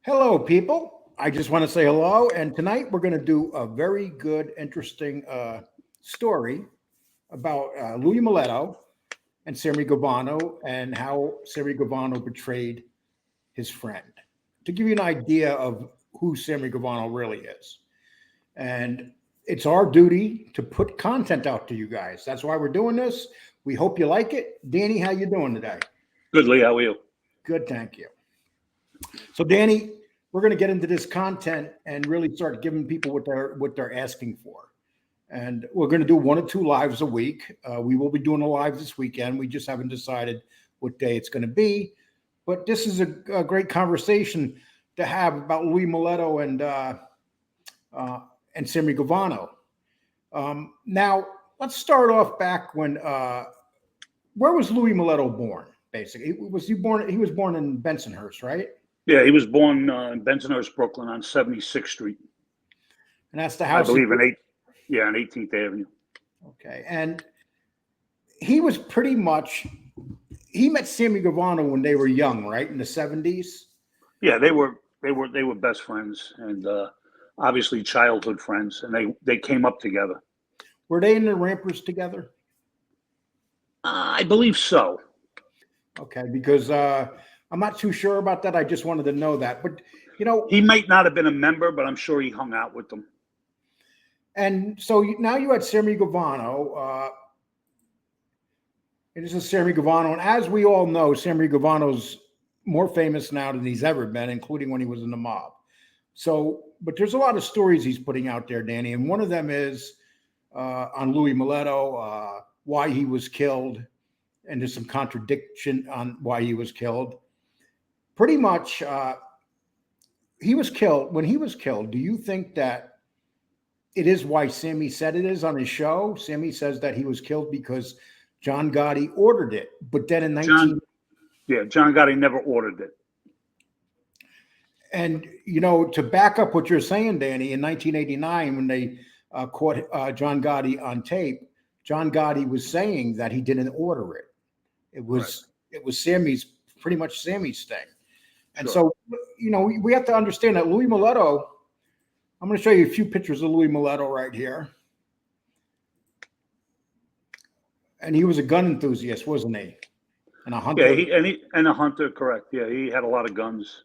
Hello, people. I just want to say hello. And tonight we're going to do a very good, interesting story about Louie Milito and Sammy Gravano and how Sammy Gravano betrayed his friend. To give you an idea of who Sammy Gravano really is. And it's our duty to put content out to you guys. That's why we're doing this. We hope you like it. Danny, how you doing today? Good, Lee. How are you? Good, thank you. So, Danny, we're going to get into this content and really start giving people what they're asking for. And we're going to do 1 or 2 lives a week. We will be doing a live this weekend. We just haven't decided what day it's going to be. But this is a great conversation to have about Louie Milito and Sammy Gravano. Now, let's start off back when. Where was Louie Milito born? Basically, was he born? He was born in Bensonhurst, right? Yeah, he was born in Bensonhurst, Brooklyn, on 76th Street. And that's the house. I believe on 18th Avenue. Okay, and he was pretty much. He met Sammy Gravano when they were young, right, in the 70s. Yeah, they were best friends and obviously childhood friends, and they came up together. Were they in the Rampers together? I believe so. Okay, because I'm not too sure about that. I just wanted to know that. But, he might not have been a member, but I'm sure he hung out with them. And so now you had Sammy Gravano. This is Sammy Gravano. And as we all know, Sammy Gravano's more famous now than he's ever been, including when he was in the mob. So, but there's a lot of stories he's putting out there, Danny. And one of them is on Louie Milito, why he was killed. And there's some contradiction on why he was killed. Pretty much, he was killed. When he was killed, do you think that it is why Sammy said it is on his show? Sammy says that he was killed because John Gotti ordered it. But then in John Gotti never ordered it. And, to back up what you're saying, Danny, in 1989, when they caught John Gotti on tape, John Gotti was saying that he didn't order it. It was Sammy's, pretty much Sammy's thing. And Sure. So, we have to understand that Louie Milito, I'm going to show you a few pictures of Louie Milito right here. And he was a gun enthusiast, wasn't he? And a hunter. Yeah, and a hunter, correct. Yeah, he had a lot of guns.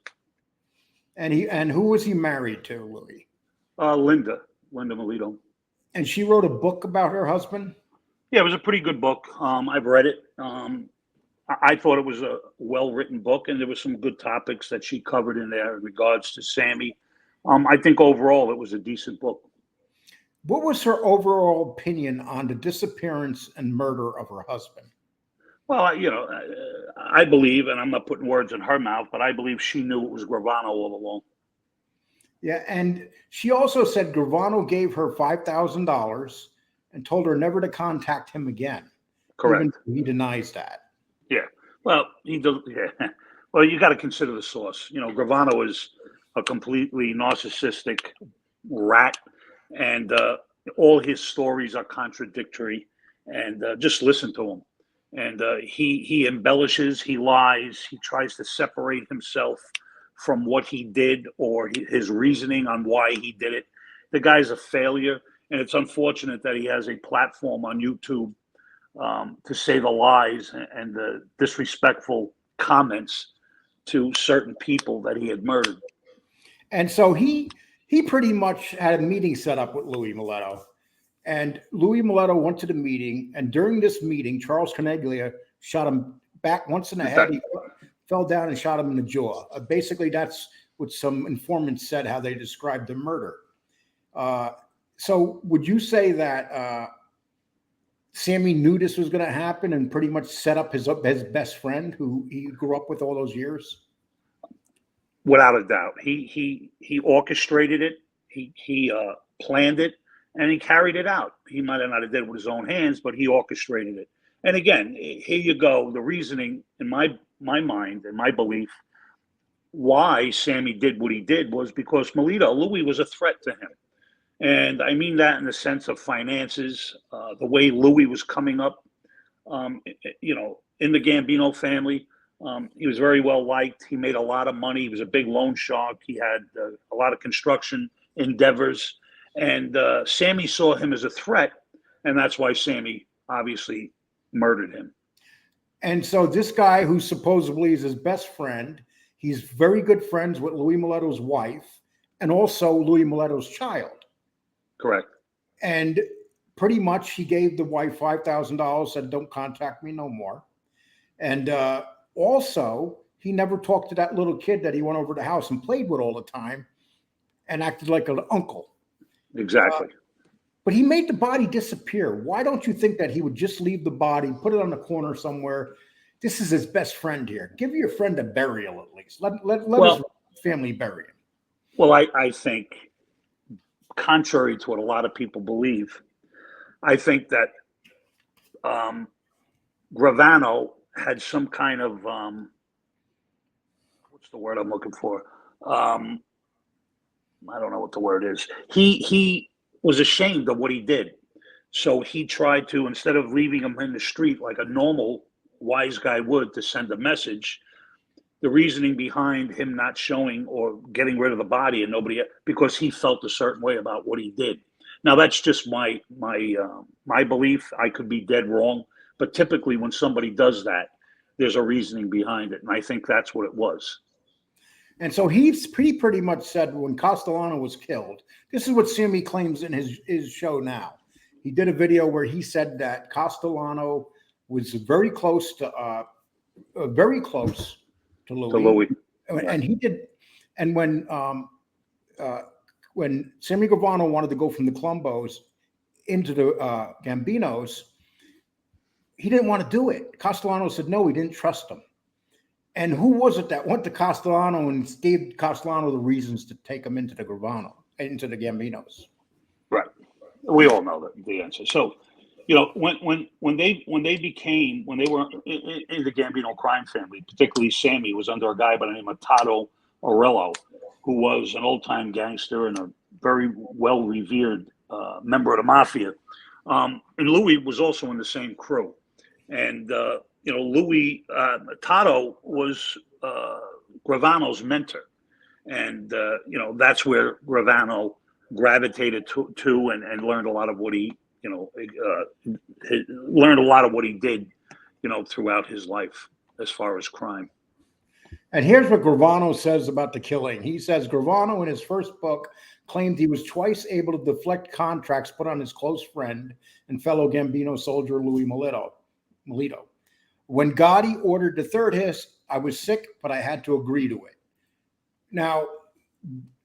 And who was he married to, Louie? Linda Milito. And she wrote a book about her husband? Yeah, it was a pretty good book. I've read it. I thought it was a well-written book, and there were some good topics that she covered in there in regards to Sammy. I think overall it was a decent book. What was her overall opinion on the disappearance and murder of her husband? Well, I believe, and I'm not putting words in her mouth, but I believe she knew it was Gravano all along. Yeah, and she also said Gravano gave her $5,000 and told her never to contact him again. Correct. He denies that. Yeah. Well, yeah. Well, you got to consider the source. Gravano is a completely narcissistic rat, and all his stories are contradictory. And just listen to him. And he embellishes, he lies, he tries to separate himself from what he did or his reasoning on why he did it. The guy's a failure, and it's unfortunate that he has a platform on YouTube to say the lies and the disrespectful comments to certain people that he had murdered. And so he pretty much had a meeting set up with Louie Milito. And Louie Milito went to the meeting, and during this meeting, Charles Caneglia shot him back once in the head. He fell down and shot him in the jaw. Basically, that's what some informants said, how they described the murder. So would you say that Sammy knew this was going to happen and pretty much set up his best friend who he grew up with all those years? Without a doubt. He orchestrated it. He planned it. And he carried it out. He might have not have did it with his own hands, but he orchestrated it. And again, here you go. The reasoning in my mind and my belief why Sammy did what he did was because Louie was a threat to him. And I mean that in the sense of finances, the way Louie was coming up, in the Gambino family. He was very well liked. He made a lot of money. He was a big loan shark. He had a lot of construction endeavors. And Sammy saw him as a threat. And that's why Sammy obviously murdered him. And so this guy who supposedly is his best friend, he's very good friends with Louie Milito's wife and also Louie Milito's child. Correct. And pretty much he gave the wife $5,000, said, don't contact me no more. And also, he never talked to that little kid that he went over to the house and played with all the time and acted like an uncle. Exactly. But he made the body disappear. Why don't you think that he would just leave the body, put it on the corner somewhere? This is his best friend here. Give your friend a burial at least. Let his family bury him. Well, I think, contrary to what a lot of people believe, I think that Gravano had some kind of what's the word I'm looking for? I don't know what the word is. He was ashamed of what he did. So he tried to, instead of leaving him in the street like a normal wise guy would to send a message, the reasoning behind him not showing or getting rid of the body and nobody, because he felt a certain way about what he did. Now that's just my belief. I could be dead wrong, but typically when somebody does that, there's a reasoning behind it. And I think that's what it was. And so he pretty much said when Castellano was killed, this is what Sammy claims in his show now. He did a video where he said that Castellano was very close to Louie. And he did. And when Sammy Gravano wanted to go from the Colombos into the Gambinos, he didn't want to do it. Castellano said no, he didn't trust him. And who was it that went to Castellano and gave Castellano the reasons to take him into the Gambinos? Right. We all know the answer. So, when they were in the Gambino crime family, particularly Sammy was under a guy by the name of Tato Orello, who was an old-time gangster and a very well-revered member of the mafia. And Louie was also in the same crew. And Louie Tato was Gravano's mentor, and that's where Gravano gravitated to and learned a lot of what he learned a lot of what he did throughout his life as far as crime. And here's what Gravano says about the killing. He says Gravano in his first book claimed he was twice able to deflect contracts put on his close friend and fellow Gambino soldier Louie Milito. When Gotti ordered the third hit, I was sick, but I had to agree to it. Now,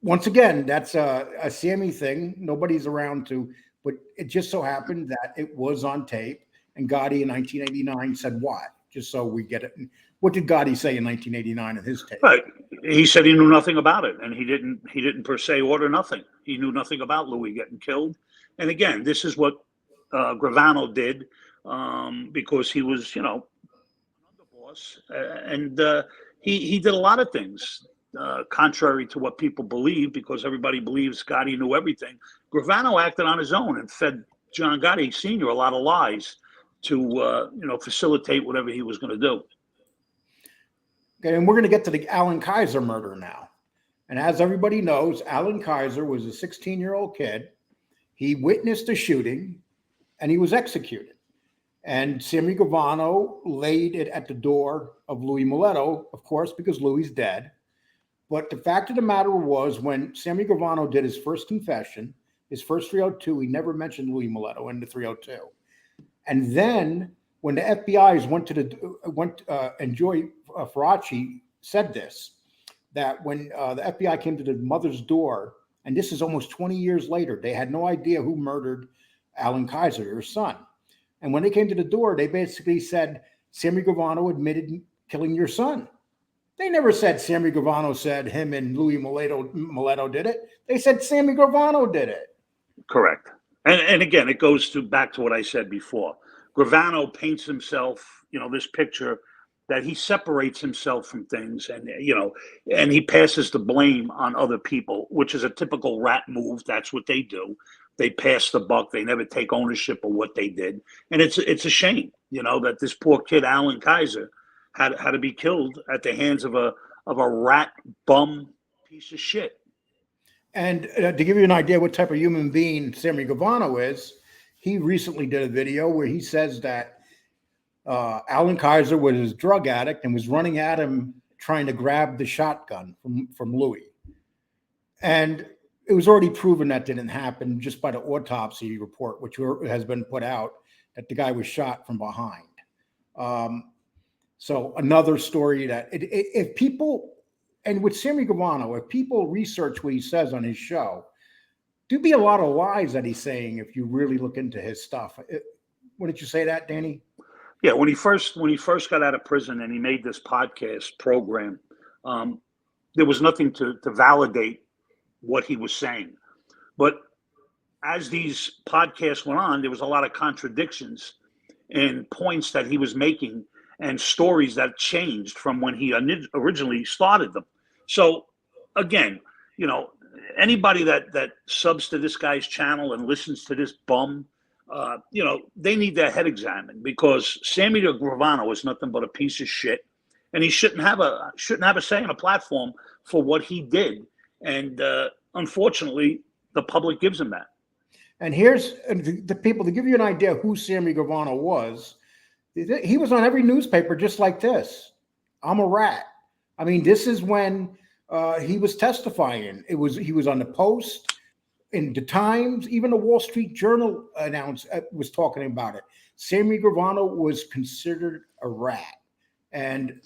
once again, that's a Sammy thing. Nobody's around to, but it just so happened that it was on tape. And Gotti in 1989 said what? Just so we get it. What did Gotti say in 1989 in his tape? Right. He said he knew nothing about it, and he didn't per se order nothing. He knew nothing about Louie getting killed. And again, this is what Gravano did because he was, underboss, and he did a lot of things contrary to what people believe, because everybody believes Gotti knew everything. Gravano acted on his own and fed John Gotti Sr. a lot of lies to facilitate whatever he was going to do. Okay, and we're going to get to the Alan Kaiser murder now. And as everybody knows, Alan Kaiser was a 16-year-old kid. He witnessed a shooting, and he was executed. And Sammy Gravano laid it at the door of Louie Milito, of course, because Louie's dead. But the fact of the matter was, when Sammy Gravano did his first confession, his first 302, he never mentioned Louie Milito in the 302. And then when the FBI and Joy Faraci said this, that when the FBI came to the mother's door, and this is almost 20 years later, they had no idea who murdered Alan Kaiser, her son. And when they came to the door, they basically said, Sammy Gravano admitted killing your son. They never said Sammy Gravano said him and Louie Milito did it. They said Sammy Gravano did it. Correct. And again, it goes back to what I said before. Gravano paints himself, this picture that he separates himself from things, and he passes the blame on other people, which is a typical rat move. That's what they do. They pass the buck. They never take ownership of what they did. And it's a shame, that this poor kid, Alan Kaiser, had to be killed at the hands of a rat bum piece of shit. And to give you an idea what type of human being Sammy Gravano is, he recently did a video where he says that Alan Kaiser was a drug addict and was running at him trying to grab the shotgun from Louie. And it was already proven that didn't happen just by the autopsy report, which has been put out, that the guy was shot from behind. So another story that if people, and with Sammy Gravano, if people research what he says on his show, there'd be a lot of lies that he's saying if you really look into his stuff. Wouldn't you say that, Danny? Yeah, when he first got out of prison and he made this podcast program, there was nothing to validate what he was saying. But as these podcasts went on, there was a lot of contradictions in points that he was making and stories that changed from when he originally started them. So again, anybody that subs to this guy's channel and listens to this bum, they need their head examined, because Sammy Gravano is nothing but a piece of shit, and he shouldn't have a say on a platform for what he did. And unfortunately, the public gives him that. And here's the people, to give you an idea who Sammy Gravano was. He was on every newspaper just like this. I'm a rat. I mean, this is when he was testifying. He was on the Post, in the Times, even the Wall Street Journal was talking about it. Sammy Gravano was considered a rat. And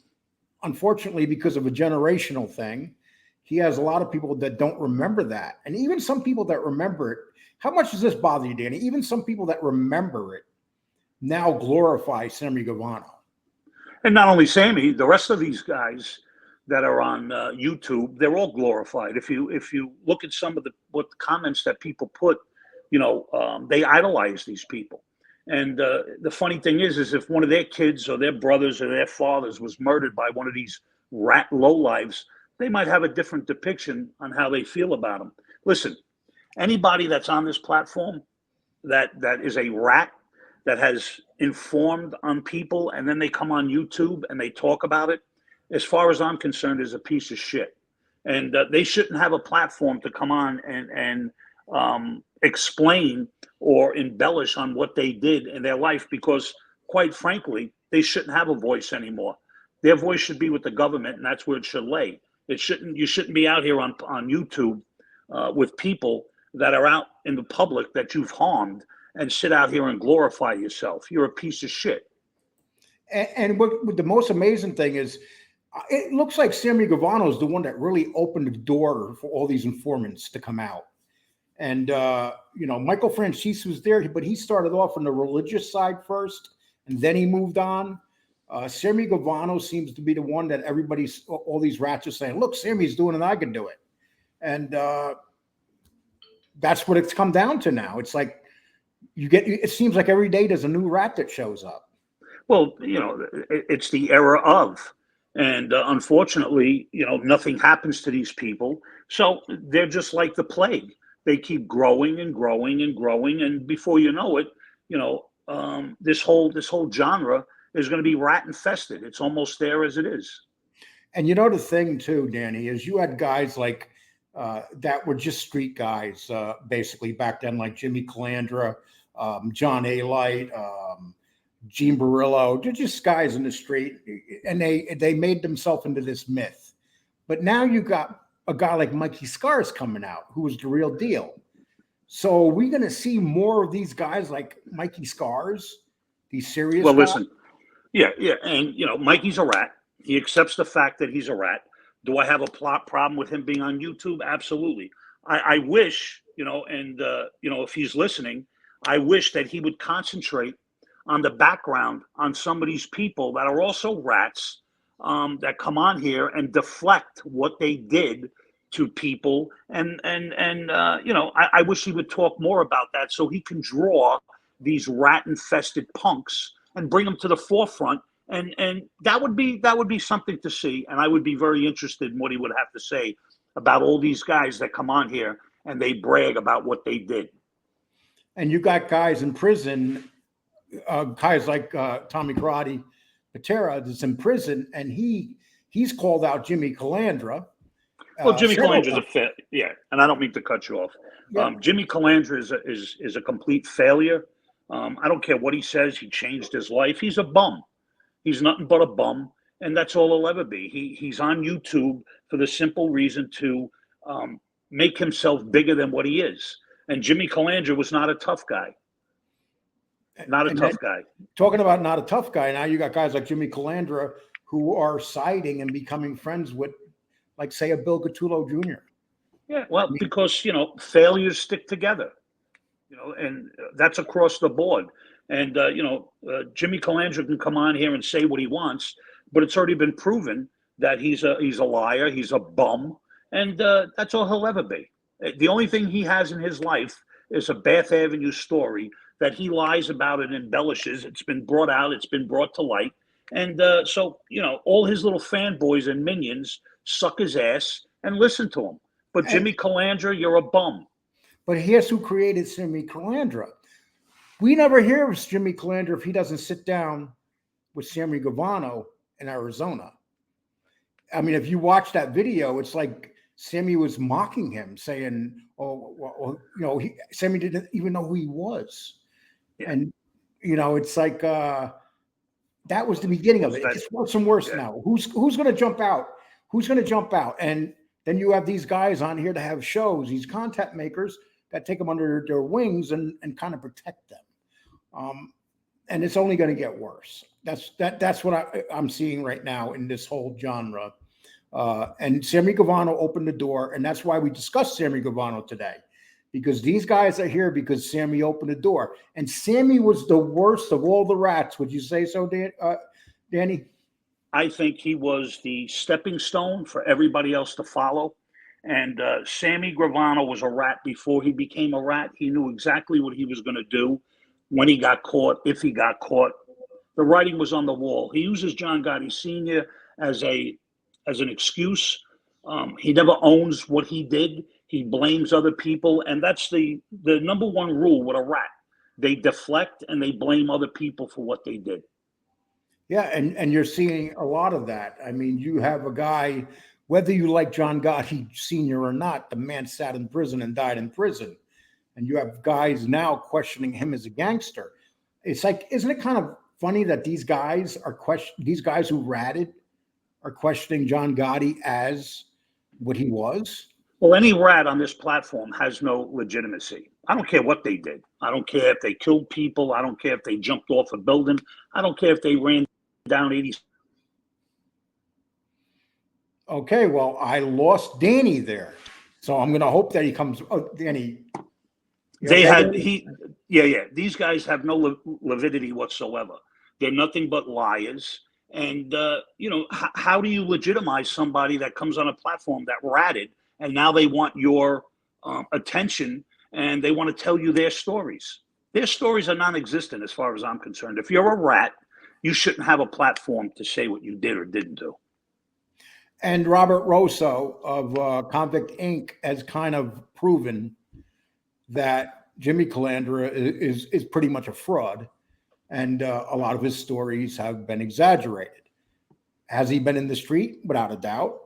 unfortunately, because of a generational thing, he has a lot of people that don't remember that. And even some people that remember it, how much does this bother you, Danny? Even some people that remember it now glorify Sammy Gravano. And not only Sammy, the rest of these guys that are on YouTube, they're all glorified. If you look at some of the comments that people put, they idolize these people. And the funny thing is if one of their kids or their brothers or their fathers was murdered by one of these rat lowlives, they might have a different depiction on how they feel about them. Listen, anybody that's on this platform that is a rat, that has informed on people, and then they come on YouTube and they talk about it, as far as I'm concerned, is a piece of shit. And they shouldn't have a platform to come on and explain or embellish on what they did in their life, because quite frankly, they shouldn't have a voice anymore. Their voice should be with the government, and that's where it should lay. You shouldn't be out here on YouTube with people that are out in the public that you've harmed and sit out here and glorify yourself. You're a piece of shit. And what the most amazing thing is, it looks like Sammy Gravano is the one that really opened the door for all these informants to come out. And, Michael Franchise was there, but he started off on the religious side first, and then he moved on. Sammy Gravano seems to be the one that all these rats are saying, look, Sammy's doing it, I can do it. And that's what it's come down to now. It's like, it seems like every day there's a new rat that shows up. Well, it's the era of, and unfortunately, nothing happens to these people. So they're just like the plague. They keep growing and growing and growing. And before you know it, this whole genre is going to be rat infested. It's almost there as it is. And the thing too, Danny, is you had guys like that were just street guys, basically back then, like Jimmy Calandra, John A. Light, Gene Barillo. They're just guys in the street, and they made themselves into this myth. But now you got a guy like Mikey Scars coming out, who was the real deal. So are we going to see more of these guys like Mikey Scars, these serious guys? Listen, yeah, and Mikey's a rat. He accepts the fact that he's a rat. Do I have a problem with him being on YouTube? Absolutely. I wish, if he's listening, I wish that he would concentrate on the background on some of these people that are also rats, that come on here and deflect what they did to people. And I wish he would talk more about that, so he can draw these rat infested punks and bring them to the forefront. And that would be something to see. And I would be very interested in what he would have to say about all these guys that come on here and they brag about what they did. And you got guys in prison, guys like Tommy Karate, Patera that's in prison, and he's called out Jimmy Calandra. Well, Jimmy several Calandra is a times. yeah, and I don't mean to cut you off. Yeah. Jimmy Calandra is a complete failure. I don't care what he says. He changed his life. He's a bum. He's nothing but a bum, and that's all he'll ever be. He's on YouTube for the simple reason to make himself bigger than what he is. And Jimmy Calandra was not a tough guy. Not a tough guy. Talking about not a tough guy, now you got guys like Jimmy Calandra who are siding and becoming friends with, like, say, a Bill Gattulo Jr. Yeah, well, because, failures stick together, and that's across the board. And, Jimmy Calandra can come on here and say what he wants, but it's already been proven that he's a liar, he's a bum, and that's all he'll ever be. The only thing he has in his life is a Bath Avenue story that he lies about and embellishes. It's been brought out, it's been brought to light. And so, all his little fanboys and minions suck his ass and listen to him. But Jimmy Calandra, you're a bum. But here's who created Sammy Calandra. We never hear of Jimmy Calandra if he doesn't sit down with Sammy Gravano in Arizona. I mean, if you watch that video, it's like Sammy was mocking him, saying, Sammy didn't even know who he was. Yeah. And, it's like that was the beginning of it. It gets worse and worse now. Who's going to jump out? Who's going to jump out? And then you have these guys on here to have shows, these content makers that take them under their wings and kind of protect them. And it's only going to get worse. That's what I'm seeing right now in this whole genre. And Sammy Gravano opened the door, and that's why we discussed Sammy Gravano today, because these guys are here because Sammy opened the door. And Sammy was the worst of all the rats. Would you say so, Danny? I think he was the stepping stone for everybody else to follow. And Sammy Gravano was a rat before he became a rat. He knew exactly what he was going to do when he got caught, if he got caught. The writing was on the wall. He uses John Gotti Sr. as an excuse. He never owns what he did. He blames other people. And that's the number one rule with a rat. They deflect and they blame other people for what they did. Yeah, and you're seeing a lot of that. I mean, you have a guy, whether you like John Gotti Sr. or not, the man sat in prison and died in prison. And you have guys now questioning him as a gangster. It's like, isn't it kind of funny that these guys who ratted are questioning John Gotti as what he was? Well, any rat on this platform has no legitimacy. I don't care what they did. I don't care if they killed people. I don't care if they jumped off a building. I don't care if they ran down 80. Okay, well, I lost Danny there, so I'm going to hope that he comes. Oh, Danny. These guys have no validity whatsoever. They're nothing but liars. And how do you legitimize somebody that comes on a platform that ratted, and now they want your attention and they want to tell you their stories? Their stories are non-existent as far as I'm concerned. If you're a rat, you shouldn't have a platform to say what you did or didn't do. And Robert Rosso of Convict Inc. has kind of proven that Jimmy Calandra is pretty much a fraud, and a lot of his stories have been exaggerated. Has he been in the street? Without a doubt.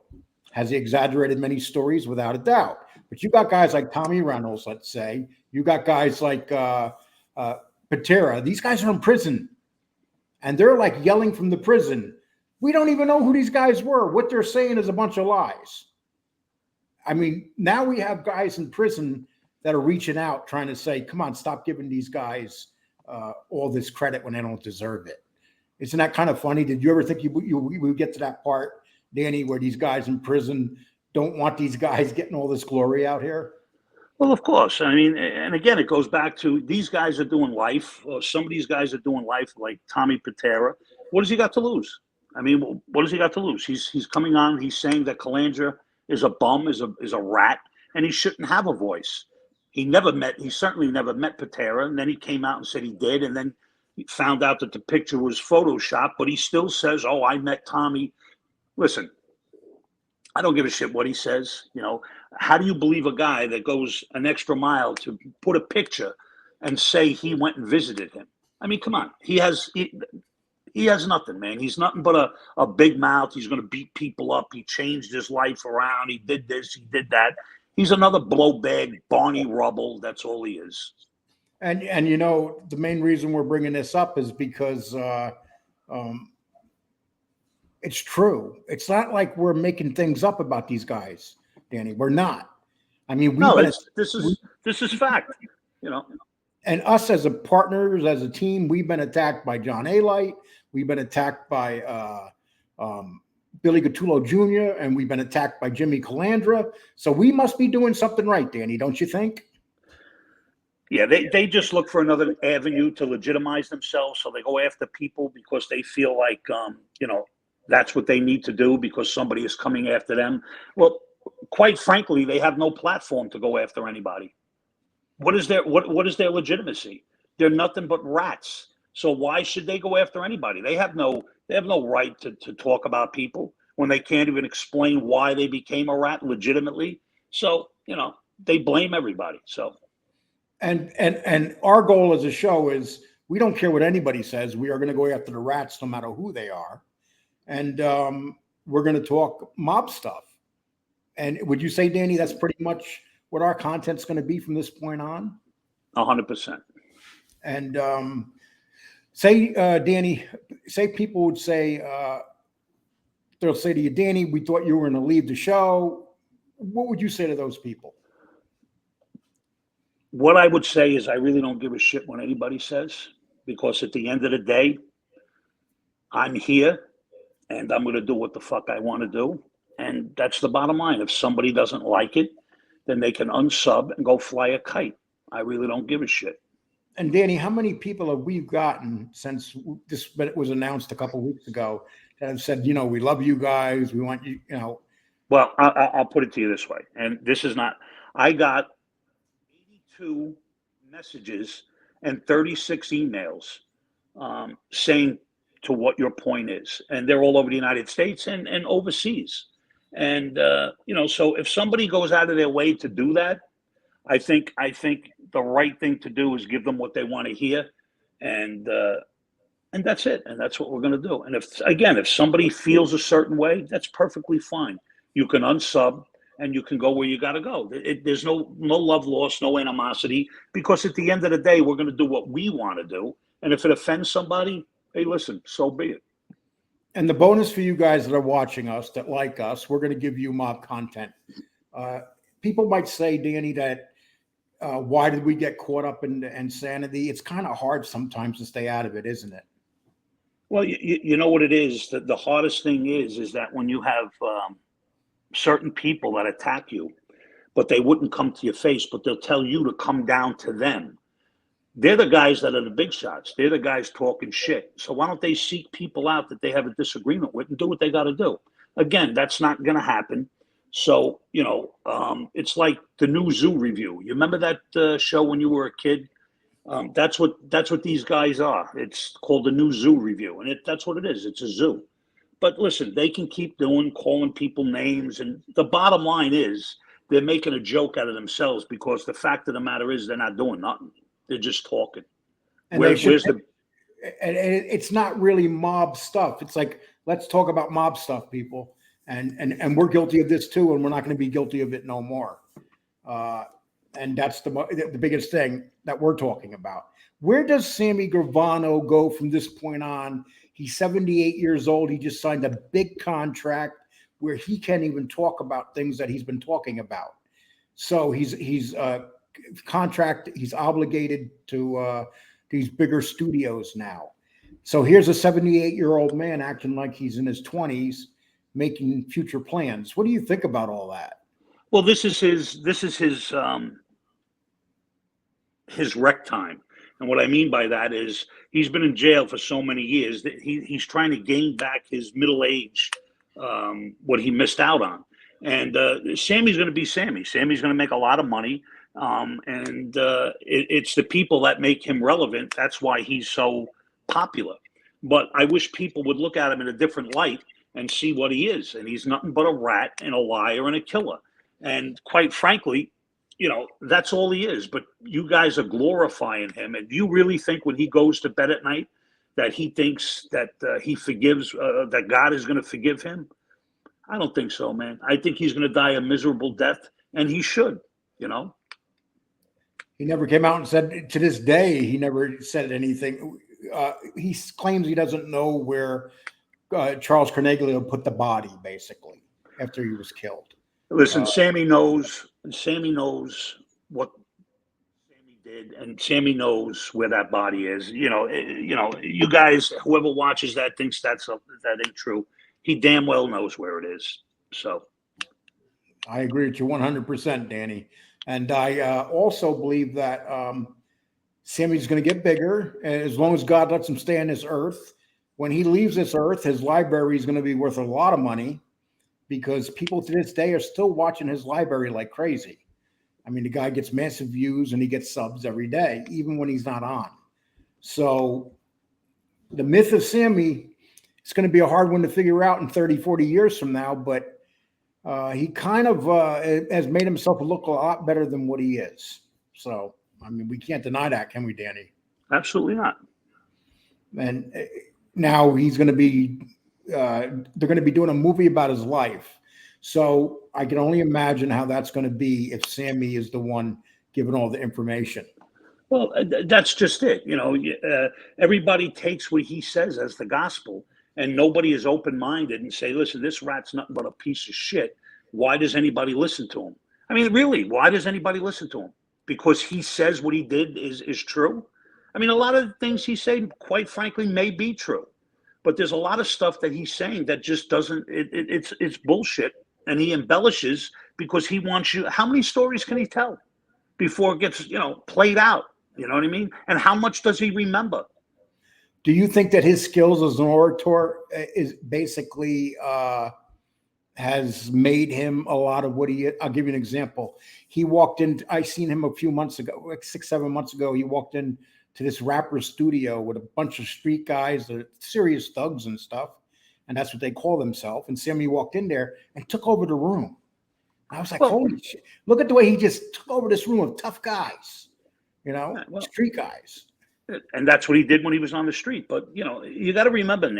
Has he exaggerated many stories? Without a doubt. But you got guys like Tommy Reynolds, let's say. You got guys like Patera. These guys are in prison, and they're like yelling from the prison. We don't even know who these guys were. What they're saying is a bunch of lies. I mean, now we have guys in prison that are reaching out, trying to say, come on, stop giving these guys all this credit when they don't deserve it. Isn't that kind of funny? Did you ever think we would get to that part, Danny, where these guys in prison don't want these guys getting all this glory out here? Well, of course. I mean, and again, it goes back to these guys are doing life. Or some of these guys are doing life, like Tommy Patera. What has he got to lose? I mean, what has he got to lose? He's coming on. He's saying that Calandra is a bum, is a rat, and he shouldn't have a voice. He certainly never met Patera, and then he came out and said he did, and then he found out that the picture was photoshopped, but he still says, oh, I met Tommy. Listen, I don't give a shit what he says. How do you believe a guy that goes an extra mile to put a picture and say he went and visited him? I mean, come on. He has nothing, man. He's nothing but a big mouth. He's going to beat people up. He changed his life around. He did this. He did that. He's another blowbag, Barney Rubble. That's all he is. And you know, the main reason we're bringing this up is because it's true. It's not like we're making things up about these guys, Danny. We're not. I mean, this is fact. You know. And us as a partners, as a team, we've been attacked by John A. We've been attacked by Billy Gattulo Jr., and we've been attacked by Jimmy Calandra. So we must be doing something right, Danny, don't you think? Yeah, they just look for another avenue to legitimize themselves. So they go after people because they feel like, you know, that's what they need to do because somebody is coming after them. Well, quite frankly, they have no platform to go after anybody. What is their legitimacy? They're nothing but rats. So why should they go after anybody? They have no right to talk about people when they can't even explain why they became a rat legitimately. So, you know, they blame everybody. So and our goal as a show is we don't care what anybody says. We are going to go after the rats no matter who they are. And we're going to talk mob stuff. And would you say, Danny, that's pretty much what our content's going to be from this point on? 100%. And Danny, say people would say, they'll say to you, Danny, we thought you were going to leave the show. What would you say to those people? What I would say is I really don't give a shit what anybody says, because at the end of the day, I'm here and I'm going to do what the fuck I want to do. And that's the bottom line. If somebody doesn't like it, then they can unsub and go fly a kite. I really don't give a shit. And Danny, how many people have we gotten since this was announced a couple of weeks ago that have said, you know, we love you guys, we want you, you know? Well, I'll put it to you this way, and this is not. I got 82 messages and 36 emails saying to what your point is, and they're all over the United States and overseas. And you know, so if somebody goes out of their way to do that, I think the right thing to do is give them what they want to hear, and that's it, and that's what we're going to do. And if somebody feels a certain way, that's perfectly fine. You can unsub and you can go where you got to go. There's no love lost, no animosity, because at the end of the day, we're going to do what we want to do. And if it offends somebody, hey, listen, so be it. And the bonus for you guys that are watching us, that like us, we're going to give you mob content. People might say, Danny, that why did we get caught up in insanity? It's kind of hard sometimes to stay out of it, isn't it? Well, you know what it is? The hardest thing is that when you have certain people that attack you, but they wouldn't come to your face, but they'll tell you to come down to them. They're the guys that are the big shots. They're the guys talking shit. So why don't they seek people out that they have a disagreement with and do what they got to do? Again, that's not going to happen. So, you know, it's like the new Zoo review. You remember that show when you were a kid? That's what these guys are. It's called the new Zoo review, and that's what it is. It's a zoo. But listen, they can keep calling people names, and the bottom line is they're making a joke out of themselves, because the fact of the matter is they're not doing nothing. They're just talking. And it's not really mob stuff. It's like, let's talk about mob stuff, people. And we're guilty of this too, and we're not going to be guilty of it no more. And that's the biggest thing that we're talking about. Where does Sammy Gravano go from this point on? He's 78 years old. He just signed a big contract where he can't even talk about things that he's been talking about. So he's obligated to these bigger studios now. So here's a 78-year-old man acting like he's in his 20s, making future plans. What do you think about all that? Well, this is his rec time. And what I mean by that is he's been in jail for so many years that he's trying to gain back his middle age, what he missed out on. And Sammy's going to be Sammy. Sammy's going to make a lot of money. And it's the people that make him relevant. That's why he's so popular. But I wish people would look at him in a different light and see what he is. And he's nothing but a rat and a liar and a killer. And quite frankly, you know, that's all he is. But you guys are glorifying him. And do you really think when he goes to bed at night that he thinks that he forgives, that God is going to forgive him. I don't think so, man. I think he's going to die a miserable death, and he should, you know. He never came out and said, to this day, he never said anything. He claims he doesn't know where Charles Corneglio put the body, basically, after he was killed. Listen, Sammy knows what Sammy did, and Sammy knows where that body is. You guys, whoever watches that thinks that ain't true. He damn well knows where it is. So I agree with you 100%, Danny. And I also believe that Sammy's going to get bigger as long as God lets him stay on this earth. When he leaves this earth, his library is going to be worth a lot of money because people to this day are still watching his library like crazy. I mean, the guy gets massive views and he gets subs every day, even when he's not on. So the myth of Sammy, it's going to be a hard one to figure out in 30, 40 years from now, but he kind of has made himself look a lot better than what he is. So, I mean, we can't deny that, can we, Danny? Absolutely not. And now he's going to be, they're going to be doing a movie about his life. So I can only imagine how that's going to be if Sammy is the one giving all the information. Well, that's just it. Everybody takes what he says as the gospel, and nobody is open-minded and say, listen, this rat's nothing but a piece of shit. Why does anybody listen to him? I mean, really, why does anybody listen to him? Because he says what he did is true? I mean, a lot of the things he said, quite frankly, may be true. But there's a lot of stuff that he's saying that just doesn't, it's bullshit. And he embellishes because he wants you. How many stories can he tell before it gets, played out? You know what I mean? And how much does he remember? Do you think that his skills as an orator is basically has made him a lot of what he is? I'll give you an example. He walked in, I seen him a few months ago, like 6-7 months ago. He walked in to this rapper studio with a bunch of street guys, the serious thugs and stuff. And that's what they call themselves. And Sammy walked in there and took over the room. I was like, holy shit. Look at the way he just took over this room of tough guys, street guys. And that's what he did when he was on the street. But, you got to remember,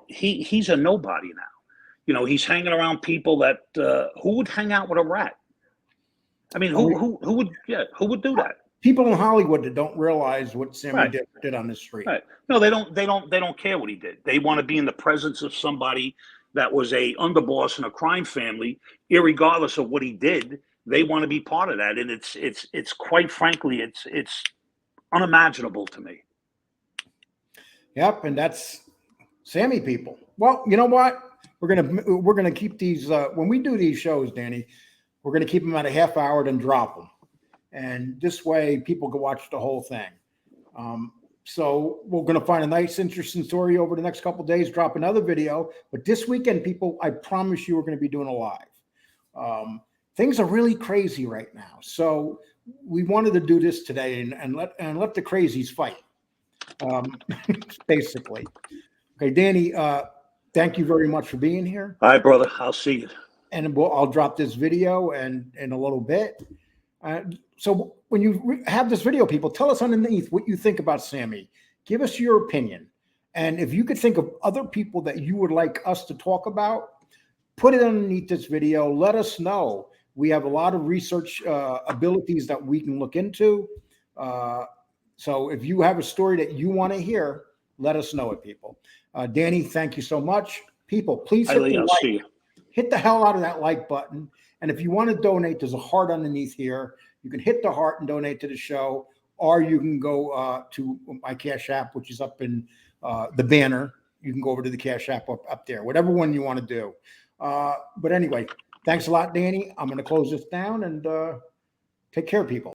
he's a nobody now. He's hanging around people that, who would hang out with a rat? I mean, who would do that? People in Hollywood that don't realize what Sammy did on the street. Right. No, they don't care what he did. They want to be in the presence of somebody that was a underboss in a crime family, irregardless of what he did. They want to be part of that. And it's quite frankly, it's unimaginable to me. Yep, and that's Sammy people. Well, you know what? We're gonna keep these when we do these shows, Danny. We're gonna keep them at a half hour, then drop them, and this way people can watch the whole thing. So we're gonna find a nice, interesting story over the next couple of days. Drop another video, but this weekend, people, I promise you, we're gonna be doing a live. Things are really crazy right now, so we wanted to do this today and let the crazies fight. Basically. Okay, Danny, thank you very much for being here. All right, brother. I'll see you. And I'll drop this video in a little bit. So when you have this video, people, tell us underneath what you think about Sammy. Give us your opinion. And if you could think of other people that you would like us to talk about, put it underneath this video. Let us know. We have a lot of research abilities that we can look into. So if you have a story that you want to hear, let us know it, people. Danny, thank you so much. People, please hit the hell out of that like button. And if you want to donate, there's a heart underneath here. You can hit the heart and donate to the show, or you can go to my Cash App, which is up in the banner. You can go over to the Cash App up there, whatever one you want to do. But anyway, thanks a lot, Danny. I'm going to close this down and take care, people.